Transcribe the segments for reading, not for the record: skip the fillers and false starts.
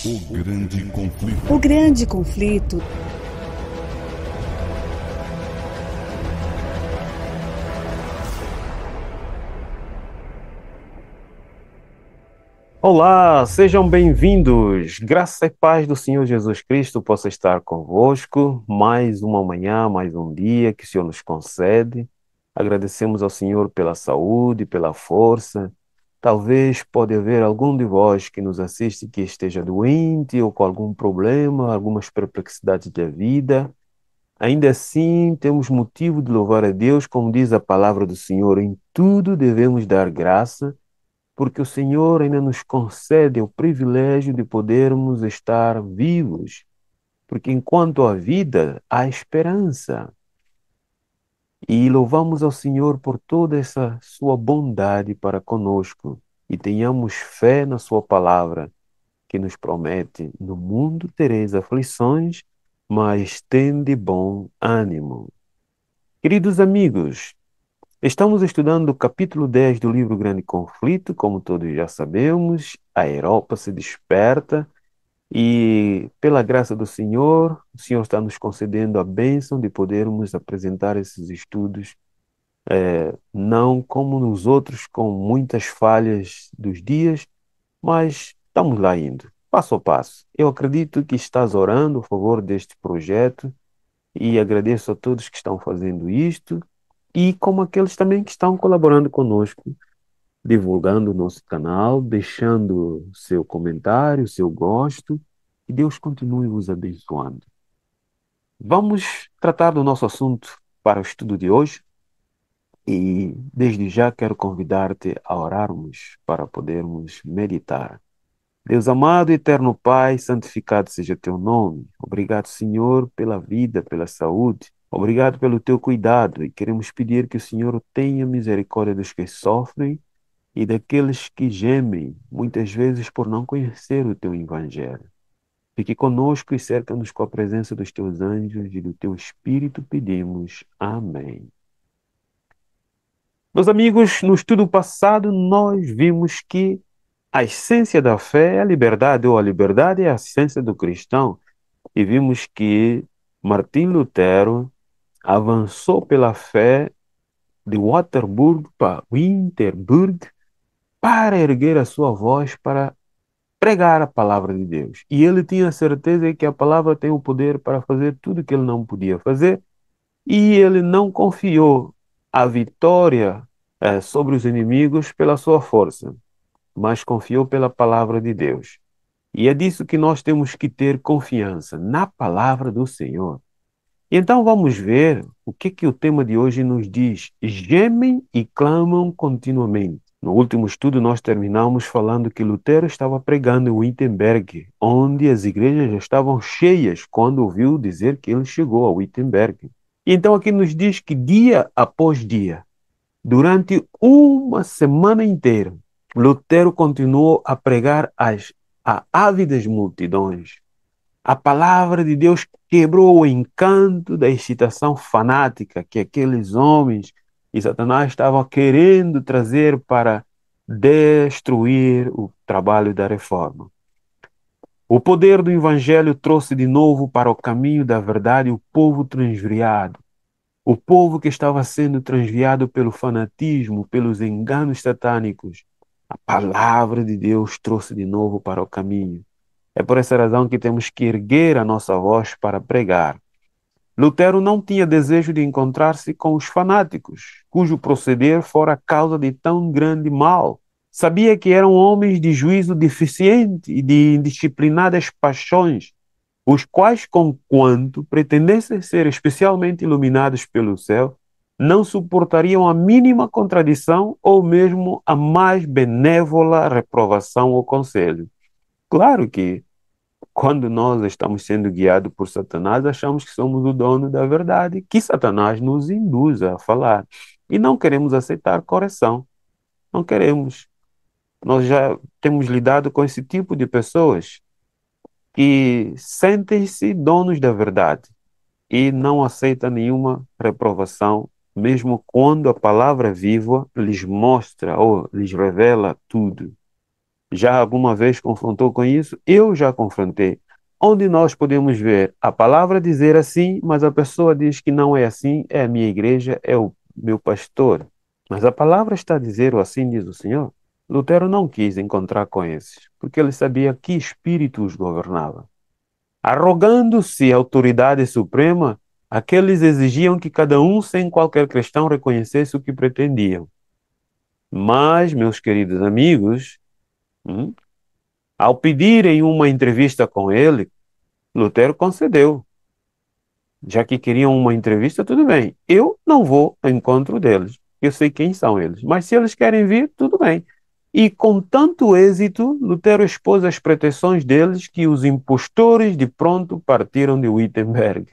O grande conflito. O grande conflito. Olá, sejam bem-vindos. Graça e paz do Senhor Jesus Cristo possa estar convosco. Mais uma manhã, mais um dia que o Senhor nos concede. Agradecemos ao Senhor pela saúde, pela força. Talvez pode haver algum de vós que nos assiste que esteja doente ou com algum problema, algumas perplexidades da vida. Ainda assim, temos motivo de louvar a Deus, como diz a palavra do Senhor, em tudo devemos dar graça porque o Senhor ainda nos concede o privilégio de podermos estar vivos, porque enquanto há vida, há esperança. E louvamos ao Senhor por toda essa sua bondade para conosco e tenhamos fé na sua palavra, que nos promete: no mundo tereis aflições, mas tende bom ânimo. Queridos amigos, estamos estudando o capítulo 10 do livro Grande Conflito, como todos já sabemos, a Europa se desperta e, pela graça do Senhor, o Senhor está nos concedendo a bênção de podermos apresentar esses estudos, não como nos outros, com muitas falhas dos dias, mas estamos lá indo, passo a passo. Eu acredito que estás orando a favor deste projeto e agradeço a todos que estão fazendo isto e como aqueles também que estão colaborando conosco, divulgando o nosso canal, deixando seu comentário, seu gosto, e Deus continue vos abençoando. Vamos tratar do nosso assunto para o estudo de hoje e desde já quero convidar-te a orarmos para podermos meditar. Deus amado e eterno Pai, santificado seja teu nome. Obrigado, Senhor, pela vida, pela saúde. Obrigado pelo teu cuidado e queremos pedir que o Senhor tenha misericórdia dos que sofrem e daqueles que gemem, muitas vezes por não conhecer o teu evangelho. Fique conosco e cerca-nos com a presença dos teus anjos e do teu Espírito, pedimos. Amém. Meus amigos, no estudo passado nós vimos que a essência da fé é a liberdade, ou a liberdade é a essência do cristão. E vimos que Martim Lutero avançou pela fé de Waterburg para Wittenberg para erguer a sua voz para pregar a palavra de Deus. E ele tinha certeza que a palavra tem o poder para fazer tudo que ele não podia fazer, e ele não confiou a vitória sobre os inimigos pela sua força, mas confiou pela palavra de Deus. E é disso que nós temos que ter confiança, na palavra do Senhor. Então vamos ver o que o tema de hoje nos diz. Gemem e clamam continuamente. No último estudo nós terminamos falando que Lutero estava pregando em Wittenberg, onde as igrejas já estavam cheias quando ouviu dizer que ele chegou a Wittenberg. E então aqui nos diz que dia após dia, durante uma semana inteira, Lutero continuou a pregar a ávidas multidões. A palavra de Deus quebrou o encanto da excitação fanática que aqueles homens e Satanás estavam querendo trazer para destruir o trabalho da reforma. O poder do Evangelho trouxe de novo para o caminho da verdade o povo transviado, o povo que estava sendo transviado pelo fanatismo, pelos enganos satânicos. A palavra de Deus trouxe de novo para o caminho. É por essa razão que temos que erguer a nossa voz para pregar. Lutero não tinha desejo de encontrar-se com os fanáticos, cujo proceder fora a causa de tão grande mal. Sabia que eram homens de juízo deficiente e de indisciplinadas paixões, os quais, conquanto pretendessem ser especialmente iluminados pelo céu, não suportariam a mínima contradição ou mesmo a mais benévola reprovação ou conselho. Claro que quando nós estamos sendo guiados por Satanás, achamos que somos o dono da verdade, que Satanás nos induz a falar. E não queremos aceitar correção. Não queremos. Nós já temos lidado com esse tipo de pessoas que sentem-se donos da verdade e não aceitam nenhuma reprovação, mesmo quando a palavra viva lhes mostra ou lhes revela tudo. Já alguma vez confrontou com isso? Eu já confrontei. Onde nós podemos ver a palavra dizer assim, mas a pessoa diz que não é assim, é a minha igreja, é o meu pastor. Mas a palavra está a dizer o assim diz o Senhor. Lutero não quis encontrar com esses, porque ele sabia que espírito os governava. Arrogando-se a autoridade suprema, aqueles exigiam que cada um, sem qualquer questão, reconhecesse o que pretendiam. Mas, meus queridos amigos, hum, ao pedirem uma entrevista com ele, Lutero concedeu. Já que queriam uma entrevista, tudo bem. Eu não vou ao encontro deles. Eu sei quem são eles. Mas se eles querem vir, tudo bem. E com tanto êxito, Lutero expôs as pretensões deles que os impostores de pronto partiram de Wittenberg.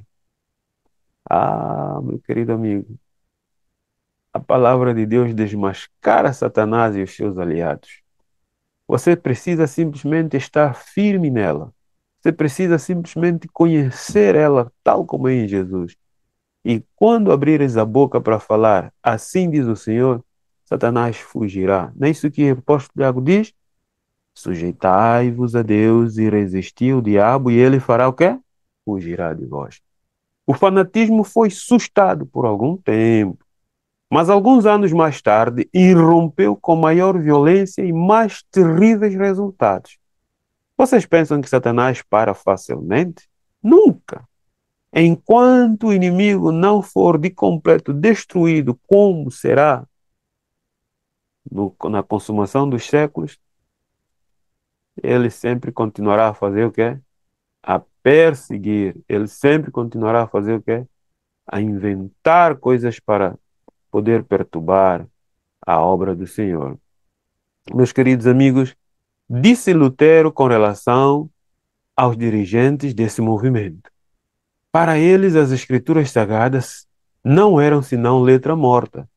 Ah, meu querido amigo, a palavra de Deus desmascara Satanás e os seus aliados. Você precisa simplesmente estar firme nela. Você precisa simplesmente conhecer ela tal como é em Jesus. E quando abrires a boca para falar, assim diz o Senhor, Satanás fugirá. Não é isso que o apóstolo Tiago diz? Sujeitai-vos a Deus e resisti ao diabo, e ele fará o quê? Fugirá de vós. O fanatismo foi sustado por algum tempo, mas alguns anos mais tarde irrompeu com maior violência e mais terríveis resultados. Vocês pensam que Satanás para facilmente? Nunca. Enquanto o inimigo não for de completo destruído, como será na consumação dos séculos, ele sempre continuará a fazer o quê? A perseguir. Ele sempre continuará a fazer o quê? A inventar coisas para poder perturbar a obra do Senhor. Meus queridos amigos, disse Lutero com relação aos dirigentes desse movimento. Para eles, as escrituras sagradas não eram senão letra morta,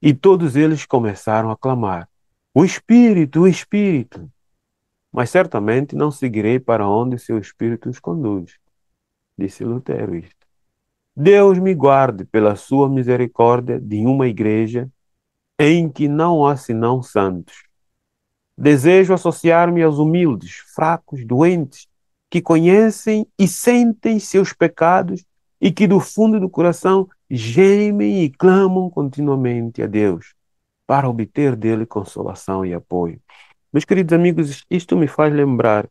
e todos eles começaram a clamar: o Espírito, o Espírito! Mas certamente não seguirei para onde seu Espírito os conduz, disse Lutero isto. Deus me guarde pela sua misericórdia de uma igreja em que não há senão santos. Desejo associar-me aos humildes, fracos, doentes, que conhecem e sentem seus pecados e que do fundo do coração gemem e clamam continuamente a Deus para obter dele consolação e apoio. Meus queridos amigos, isto me faz lembrar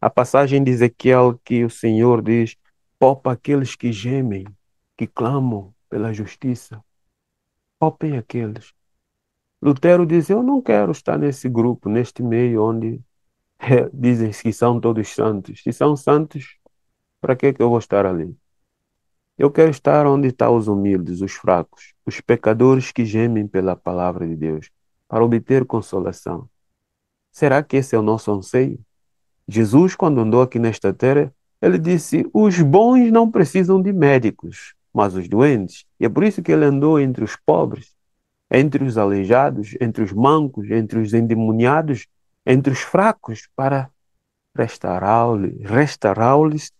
a passagem de Ezequiel que o Senhor diz: poupa aqueles que gemem, que clamam pela justiça, poupem aqueles. Lutero diz: eu não quero estar nesse grupo, neste meio onde dizem que são todos santos. Se são santos, para que eu vou estar ali? Eu quero estar onde estão os humildes, os fracos, os pecadores que gemem pela palavra de Deus, para obter consolação. Será que esse é o nosso anseio? Jesus, quando andou aqui nesta terra, ele disse: os bons não precisam de médicos, mas os doentes. E é por isso que ele andou entre os pobres, entre os aleijados, entre os mancos, entre os endemoniados, entre os fracos, para restaurá-los,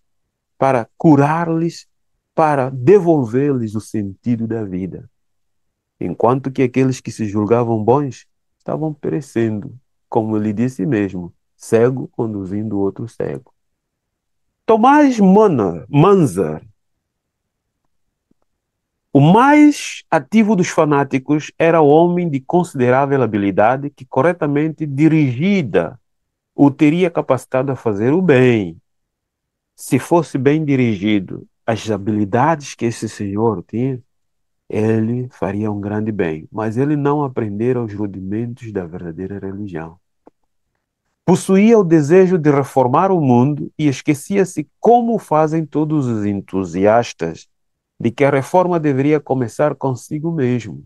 para curar-lhes, para devolver-lhes o sentido da vida. Enquanto que aqueles que se julgavam bons estavam perecendo, como ele disse mesmo, cego conduzindo outro cego. Tomás Manzer, o mais ativo dos fanáticos, era homem de considerável habilidade que, corretamente dirigida, o teria capacitado a fazer o bem. Se fosse bem dirigido, as habilidades que esse senhor tinha, ele faria um grande bem. Mas ele não aprendera os rudimentos da verdadeira religião. Possuía o desejo de reformar o mundo e esquecia-se, como fazem todos os entusiastas, de que a reforma deveria começar consigo mesmo.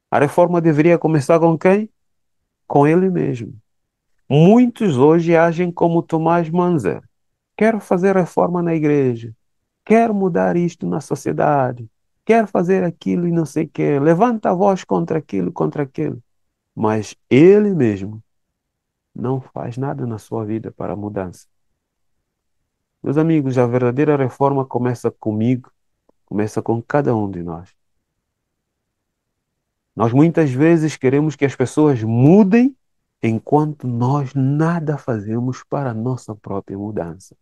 A reforma deveria começar com quem? Com ele mesmo. Muitos hoje agem como Tomás Manzer. Quero fazer reforma na igreja. Quero mudar isto na sociedade. Quero fazer aquilo e não sei o quê. Levanta a voz contra aquilo, contra aquilo. Mas ele mesmo não faz nada na sua vida para a mudança. Meus amigos, a verdadeira reforma começa comigo, começa com cada um de nós. Nós muitas vezes queremos que as pessoas mudem enquanto nós nada fazemos para a nossa própria mudança.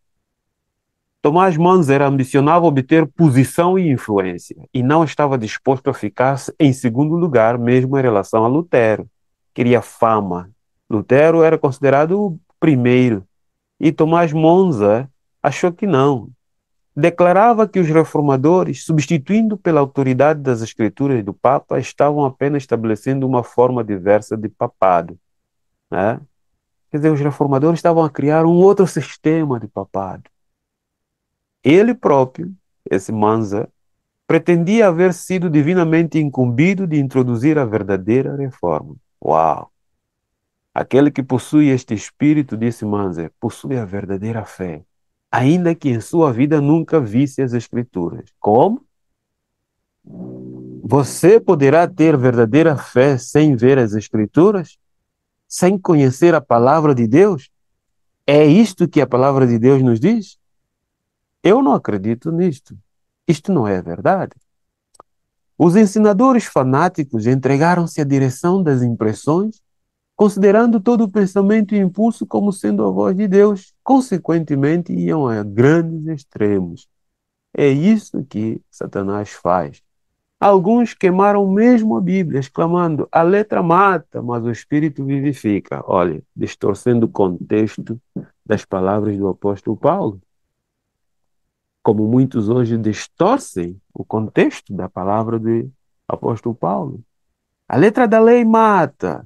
Tomás Manzer ambicionava obter posição e influência e não estava disposto a ficar em segundo lugar, mesmo em relação a Lutero. Queria fama. Lutero era considerado o primeiro e Tomás Manzer achou que não. Declarava que os reformadores, substituindo pela autoridade das escrituras do Papa, estavam apenas estabelecendo uma forma diversa de papado, né? Quer dizer, os reformadores estavam a criar um outro sistema de papado. Ele próprio, esse Manza, pretendia haver sido divinamente incumbido de introduzir a verdadeira reforma. Uau! Aquele que possui este espírito, disse Manzer, possui a verdadeira fé, ainda que em sua vida nunca visse as escrituras. Como? Você poderá ter verdadeira fé sem ver as escrituras? Sem conhecer a palavra de Deus? É isto que a palavra de Deus nos diz? Eu não acredito nisto. Isto não é verdade. Os ensinadores fanáticos entregaram-se à direção das impressões, considerando todo o pensamento e impulso como sendo a voz de Deus. Consequentemente, iam a grandes extremos. É isso que Satanás faz. Alguns queimaram mesmo a Bíblia, exclamando: a letra mata, mas o Espírito vivifica. Olha, distorcendo o contexto das palavras do apóstolo Paulo. Como muitos hoje distorcem o contexto da palavra do apóstolo Paulo. A letra da lei mata,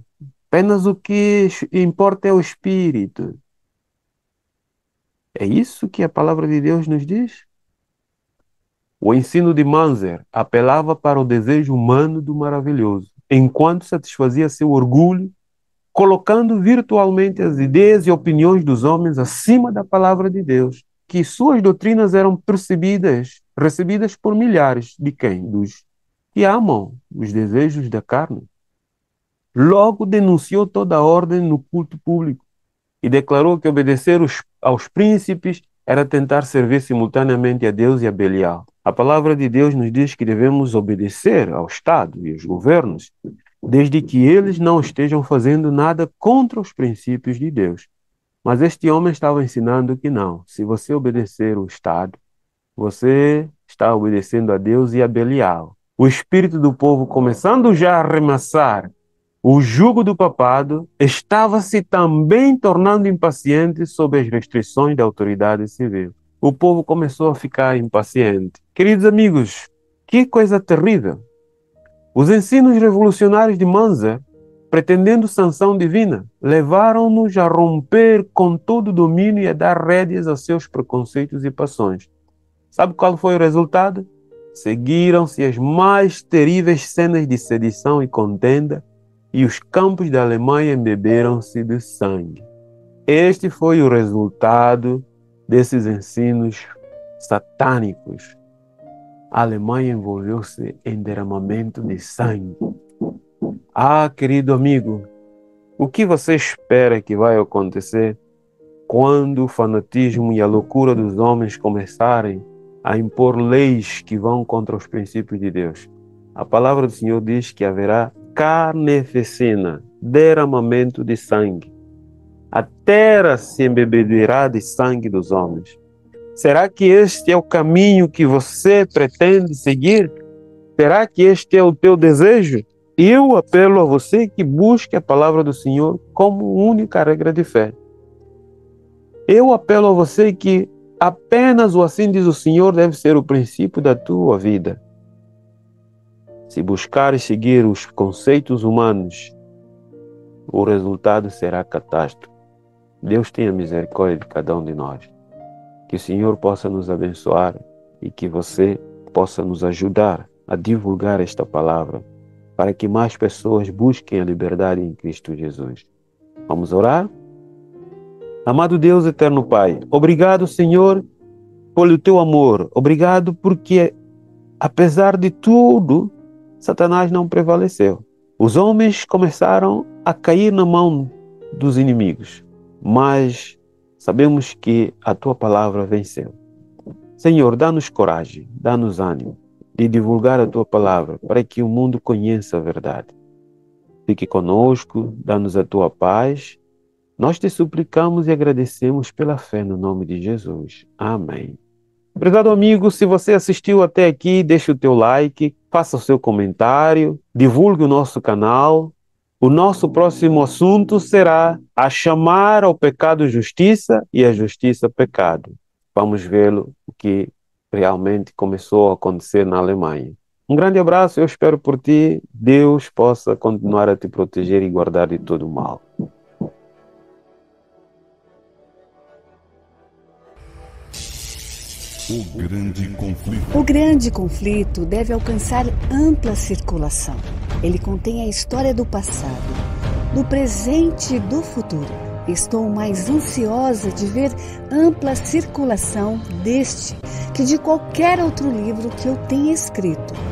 apenas o que importa é o Espírito. É isso que a palavra de Deus nos diz? O ensino de Manzer apelava para o desejo humano do maravilhoso, enquanto satisfazia seu orgulho, colocando virtualmente as ideias e opiniões dos homens acima da palavra de Deus, que suas doutrinas eram recebidas por milhares de quem? Dos que amam os desejos da carne. Logo denunciou toda a ordem no culto público e declarou que obedecer aos príncipes era tentar servir simultaneamente a Deus e a Belial. A palavra de Deus nos diz que devemos obedecer ao Estado e aos governos, desde que eles não estejam fazendo nada contra os princípios de Deus. Mas este homem estava ensinando que não. Se você obedecer ao Estado, você está obedecendo a Deus e a Belial. O espírito do povo, começando já a arremessar o jugo do papado, estava-se também tornando impaciente sob as restrições da autoridade civil. O povo começou a ficar impaciente. Queridos amigos, que coisa terrível! Os ensinos revolucionários de Manzer, pretendendo sanção divina, levaram-nos a romper com todo o domínio e a dar rédeas a seus preconceitos e passões. Sabe qual foi o resultado? Seguiram-se as mais terríveis cenas de sedição e contenda, e os campos da Alemanha embeberam-se de sangue. Este foi o resultado desses ensinos satânicos. A Alemanha envolveu-se em derramamento de sangue. Ah, querido amigo, o que você espera que vai acontecer quando o fanatismo e a loucura dos homens começarem a impor leis que vão contra os princípios de Deus? A palavra do Senhor diz que haverá carneficina, derramamento de sangue. A terra se embebecerá de sangue dos homens. Será que este é o caminho que você pretende seguir? Será que este é o teu desejo? Eu apelo a você que busque a palavra do Senhor como única regra de fé. Eu apelo a você que apenas o assim diz o Senhor deve ser o princípio da tua vida. Se buscares seguir os conceitos humanos, o resultado será catástrofe. Deus tenha misericórdia de cada um de nós. Que o Senhor possa nos abençoar e que você possa nos ajudar a divulgar esta palavra para que mais pessoas busquem a liberdade em Cristo Jesus. Vamos orar? Amado Deus, eterno Pai, obrigado, Senhor, pelo teu amor. Obrigado porque, apesar de tudo, Satanás não prevaleceu. Os homens começaram a cair na mão dos inimigos, mas sabemos que a tua palavra venceu. Senhor, dá-nos coragem, dá-nos ânimo de divulgar a tua palavra para que o mundo conheça a verdade. Fique conosco, dá-nos a tua paz. Nós te suplicamos e agradecemos pela fé no nome de Jesus. Amém. Obrigado, amigo. Se você assistiu até aqui, deixe o teu like, faça o seu comentário, divulgue o nosso canal. O nosso próximo assunto será a chamar ao pecado justiça e a justiça pecado. Vamos ver o que realmente começou a acontecer na Alemanha. Um grande abraço, eu espero por ti. Deus possa continuar a te proteger e guardar de todo o mal. O grande conflito deve alcançar ampla circulação. Ele contém a história do passado, do presente e do futuro. Estou mais ansiosa de ver ampla circulação deste que de qualquer outro livro que eu tenha escrito.